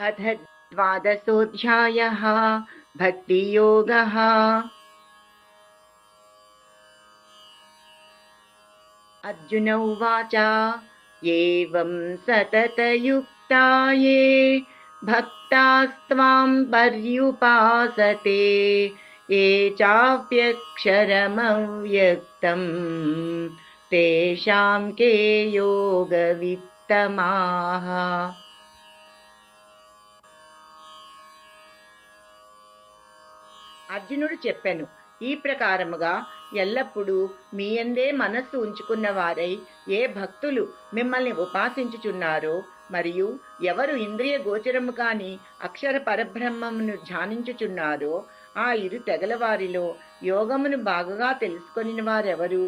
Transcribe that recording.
अथ द्वादशोऽध्यायः भक्तियोगः। अर्जुन उवाच एवं सततयुक्ता ये भक्तास्त्वां पर्युपासते ये चाप्यक्षरमव्यक्तं तेषां के योगवित्तमाः। అర్జునుడు చెప్పెను, ఈ ప్రకారముగా ఎల్లప్పుడూ మీ యందే మనస్సు ఉంచుకున్న వారై ఏ భక్తులు మిమ్మల్ని ఉపాసించుచున్నారో మరియు ఎవరు ఇంద్రియ గోచరము కాని అక్షర పరబ్రహ్మమును ధ్యానించుచున్నారో ఆ ఇరు తెగల వారిలో యోగమును బాగుగా తెలుసుకొనిన వారెవరు?